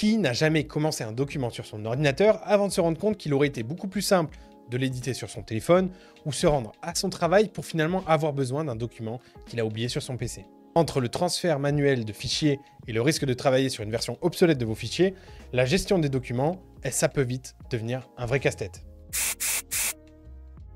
Qui n'a jamais commencé un document sur son ordinateur avant de se rendre compte qu'il aurait été beaucoup plus simple de l'éditer sur son téléphone ou se rendre à son travail pour finalement avoir besoin d'un document qu'il a oublié sur son PC? Entre le transfert manuel de fichiers et le risque de travailler sur une version obsolète de vos fichiers, la gestion des documents, ça peut vite devenir un vrai casse-tête.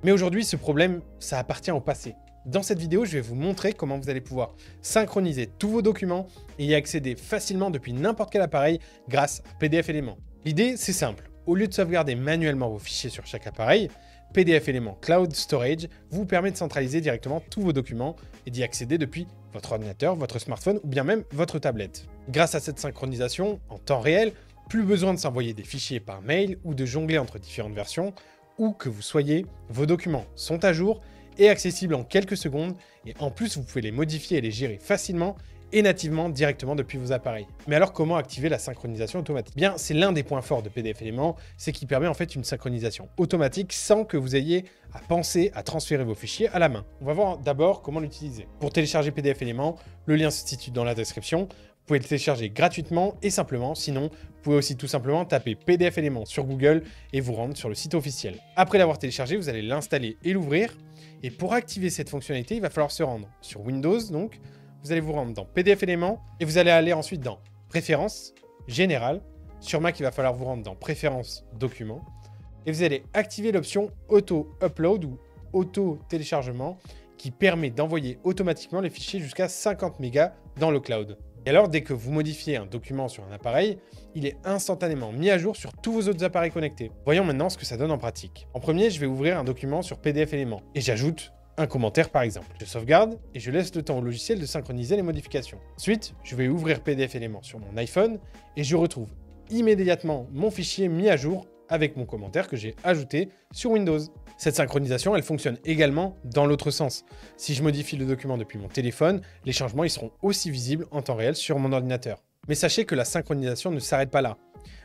Mais aujourd'hui, ce problème, ça appartient au passé. Dans cette vidéo, je vais vous montrer comment vous allez pouvoir synchroniser tous vos documents et y accéder facilement depuis n'importe quel appareil grâce à PDF Element. L'idée, c'est simple. Au lieu de sauvegarder manuellement vos fichiers sur chaque appareil, PDF Element Cloud Storage vous permet de centraliser directement tous vos documents et d'y accéder depuis votre ordinateur, votre smartphone ou bien même votre tablette. Grâce à cette synchronisation, en temps réel, plus besoin de s'envoyer des fichiers par mail ou de jongler entre différentes versions. Où que vous soyez, vos documents sont à jour et accessibles en quelques secondes, et en plus vous pouvez les modifier et les gérer facilement et nativement directement depuis vos appareils. Mais alors comment activer la synchronisation automatique? Bien, c'est l'un des points forts de PDF Element, c'est qu'il permet en fait une synchronisation automatique sans que vous ayez à penser à transférer vos fichiers à la main. On va voir d'abord comment l'utiliser. Pour télécharger PDF Element, le lien se situe dans la description. Vous pouvez le télécharger gratuitement et simplement, sinon vous pouvez aussi tout simplement taper PDF Element sur Google et vous rendre sur le site officiel. Après l'avoir téléchargé, vous allez l'installer et l'ouvrir. Et pour activer cette fonctionnalité, il va falloir se rendre sur Windows, donc vous allez vous rendre dans PDF Element et vous allez aller ensuite dans Préférences, Générales. Sur Mac, il va falloir vous rendre dans Préférences, Documents. Et vous allez activer l'option Auto Upload ou Auto Téléchargement qui permet d'envoyer automatiquement les fichiers jusqu'à 50 mégas dans le cloud. Et alors, dès que vous modifiez un document sur un appareil, il est instantanément mis à jour sur tous vos autres appareils connectés. Voyons maintenant ce que ça donne en pratique. En premier, je vais ouvrir un document sur PDF Element et j'ajoute un commentaire par exemple. Je sauvegarde et je laisse le temps au logiciel de synchroniser les modifications. Ensuite, je vais ouvrir PDF Element sur mon iPhone et je retrouve immédiatement mon fichier mis à jour avec mon commentaire que j'ai ajouté sur Windows. Cette synchronisation, elle fonctionne également dans l'autre sens. Si je modifie le document depuis mon téléphone, les changements ils seront aussi visibles en temps réel sur mon ordinateur. Mais sachez que la synchronisation ne s'arrête pas là.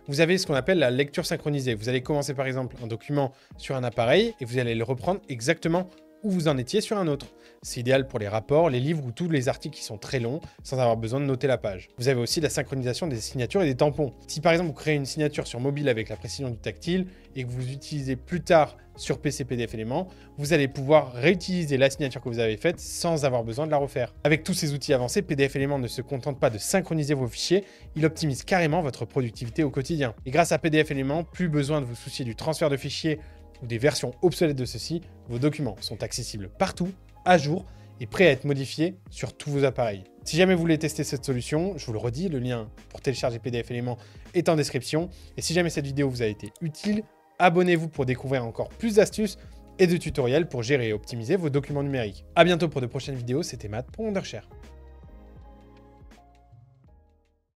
Vous avez ce qu'on appelle la lecture synchronisée. Vous allez commencer par exemple un document sur un appareil et vous allez le reprendre exactement où vous en étiez sur un autre. C'est idéal pour les rapports, les livres ou tous les articles qui sont très longs sans avoir besoin de noter la page. Vous avez aussi la synchronisation des signatures et des tampons. Si par exemple vous créez une signature sur mobile avec la précision du tactile et que vous utilisez plus tard sur PC PDF Element, vous allez pouvoir réutiliser la signature que vous avez faite sans avoir besoin de la refaire. Avec tous ces outils avancés, PDF Element ne se contente pas de synchroniser vos fichiers, il optimise carrément votre productivité au quotidien. Et grâce à PDF Element, plus besoin de vous soucier du transfert de fichiers ou des versions obsolètes de ceux-ci, vos documents sont accessibles partout, à jour et prêts à être modifiés sur tous vos appareils. Si jamais vous voulez tester cette solution, je vous le redis, le lien pour télécharger PDF Element est en description. Et si jamais cette vidéo vous a été utile, abonnez-vous pour découvrir encore plus d'astuces et de tutoriels pour gérer et optimiser vos documents numériques. A bientôt pour de prochaines vidéos, c'était Matt pour Wondershare.